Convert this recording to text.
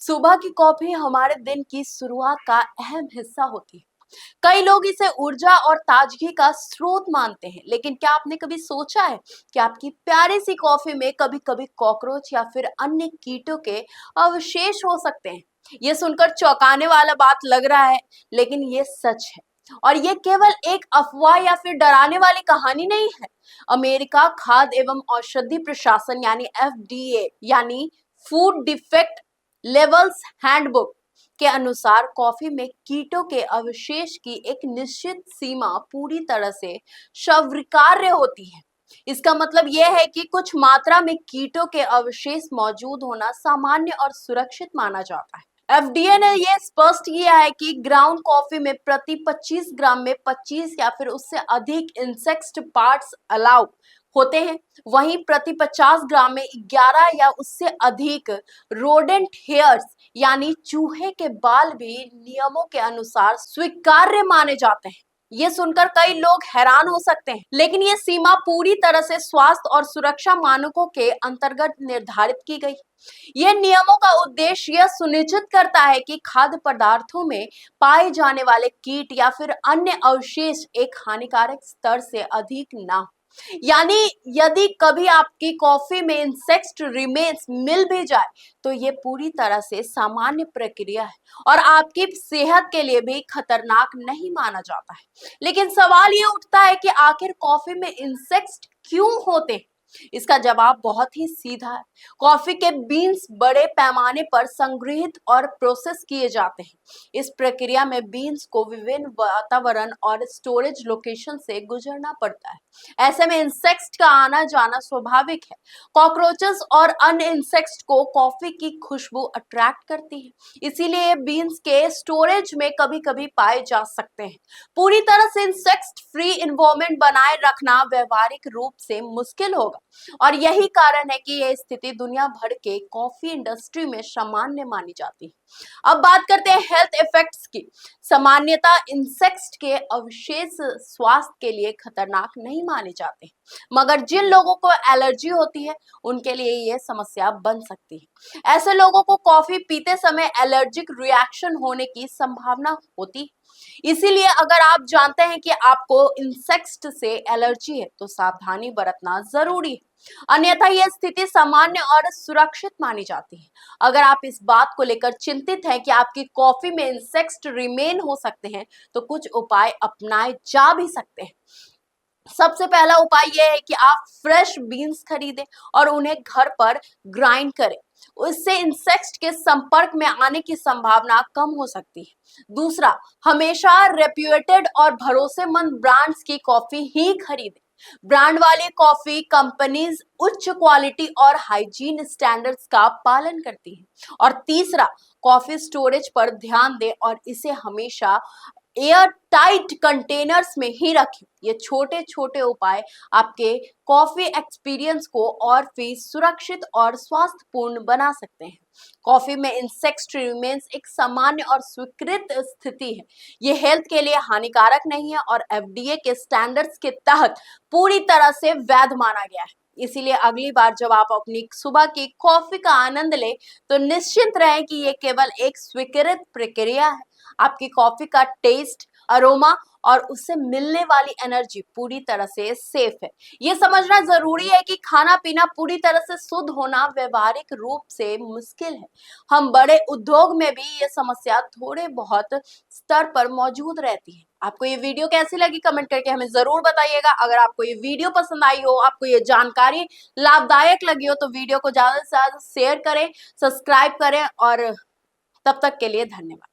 सुबह की कॉफी हमारे दिन की शुरुआत का अहम हिस्सा होती है। कई लोग इसे ऊर्जा और ताजगी का स्रोत मानते हैं, लेकिन क्या आपने कभी सोचा है कि आपकी प्यारी सी कॉफी में कभी कभी कॉकरोच या फिर अन्य कीटों के अवशेष हो सकते हैं। ये सुनकर चौंकाने वाला बात लग रहा है, लेकिन ये सच है। और ये केवल एक अफवाह या फिर डराने वाली कहानी नहीं है। अमेरिका खाद्य एवं औषधि प्रशासन यानी FDA यानी फूड डिफेक्ट लेवल्स हैंडबुक के अनुसार कॉफी में कीटों के अवशेष की एक निश्चित सीमा पूरी तरह से स्वीकार्य होती है। इसका मतलब यह है कि कुछ मात्रा में कीटों के अवशेष मौजूद होना सामान्य और सुरक्षित माना जाता है। FDA ने यह स्पष्ट किया है कि ग्राउंड कॉफी में प्रति 25 ग्राम में 25 या फिर उससे अधिक इंसेक्ट पार्ट्स अलाउ होते हैं। वहीं प्रति 50 ग्राम में 11 या उससे अधिक रोडेंट हेयर्स यानी चूहे के बाल भी नियमों के अनुसार स्वीकार्य माने जाते हैं। ये सुनकर कई लोग हैरान हो सकते हैं, लेकिन ये सीमा पूरी तरह से स्वास्थ्य और सुरक्षा मानकों के अंतर्गत निर्धारित की गई। ये नियमों का उद्देश्य यह सुनिश्चित करता है कि खाद्य पदार्थों में पाए जाने वाले कीट या फिर अन्य अवशेष एक हानिकारक स्तर से अधिक ना हो। यानी यदि कभी आपकी कॉफी में इंसेक्ट रिमेन्स मिल भी जाए तो ये पूरी तरह से सामान्य प्रक्रिया है और आपकी सेहत के लिए भी खतरनाक नहीं माना जाता है। लेकिन सवाल ये उठता है कि आखिर कॉफी में इंसेक्ट क्यों होते हैं। इसका जवाब बहुत ही सीधा है। कॉफी के बीन्स बड़े पैमाने पर संग्रहित और प्रोसेस किए जाते हैं। इस प्रक्रिया में बीन्स को विभिन्न वातावरण और स्टोरेज लोकेशन से गुजरना पड़ता है। ऐसे में इंसेक्ट्स का आना जाना स्वाभाविक है। कॉकरोचेस और अन्य इंसेक्ट्स को कॉफी की खुशबू अट्रैक्ट करती है, इसीलिए बीन्स के स्टोरेज में कभी कभी पाए जा सकते हैं। पूरी तरह से इंसेक्ट फ्री इन्वायरमेंट बनाए रखना व्यवहारिक रूप से मुश्किल होगा और यही कारण है कि यह स्थिति दुनिया भर के कॉफी इंडस्ट्री में सामान्य मानी जाती है। अब बात करते हैं हेल्थ इफेक्ट्स की। सामान्यतः इंसेक्ट्स के अवशेष स्वास्थ्य के लिए खतरनाक नहीं माने जाते, मगर जिन लोगों को एलर्जी होती है उनके लिए यह समस्या बन सकती है। ऐसे लोगों को कॉफी पीते समय एलर्जिक रिएक्शन होने की संभावना होती है। इसीलिए अगर आप जानते हैं कि आपको इंसेक्ट से एलर्जी है तो सावधानी बरतना जरूरी है, अन्यथा यह स्थिति सामान्य और सुरक्षित मानी जाती है। अगर आप इस बात को लेकर चिंतित हैं कि आपकी कॉफी में इंसेक्ट रिमेन हो सकते हैं तो कुछ उपाय अपनाए जा भी सकते हैं। सबसे पहला उपाय यह है कि आप फ्रेश बीन्स खरीदें और उन्हें घर पर ग्राइंड करें। इससे इंसेक्ट के संपर्क में आने की संभावना कम हो सकती है। दूसरा, हमेशा रेप्यूटेड और भरोसेमंद ब्रांड्स की कॉफी ही खरीदें। ब्रांड वाली कॉफी कंपनीज उच्च क्वालिटी और हाइजीन स्टैंडर्ड्स का पालन करती हैं। और तीसरा, कॉफी स्टोरेज पर ध्यान दें और इसे हमेशा एयर टाइट कंटेनर्स में ही रखें। ये छोटे छोटे उपाय आपके कॉफी एक्सपीरियंस को और भी सुरक्षित और स्वास्थ्यपूर्ण बना सकते हैं। कॉफी में इंसेक्ट रिमेन्स एक सामान्य और स्वीकृत स्थिति है। ये हेल्थ के लिए हानिकारक नहीं है और FDA के स्टैंडर्ड्स के तहत पूरी तरह से वैध माना गया है। इसीलिए अगली बार जब आप अपनी सुबह की कॉफी का आनंद लें तो निश्चिंत रहें कि ये केवल एक स्वीकृत प्रक्रिया है। आपकी कॉफी का टेस्ट, अरोमा और उससे मिलने वाली एनर्जी पूरी तरह से सेफ है। ये समझना जरूरी है कि खाना पीना पूरी तरह से शुद्ध होना व्यवहारिक रूप से मुश्किल है। हम बड़े उद्योग में भी ये समस्या थोड़े बहुत स्तर पर मौजूद रहती है। आपको ये वीडियो कैसी लगी कमेंट करके हमें जरूर बताइएगा। अगर आपको ये वीडियो पसंद आई हो, आपको ये जानकारी लाभदायक लगी हो तो वीडियो को ज्यादा से ज्यादा शेयर करें, सब्सक्राइब करें और तब तक के लिए धन्यवाद।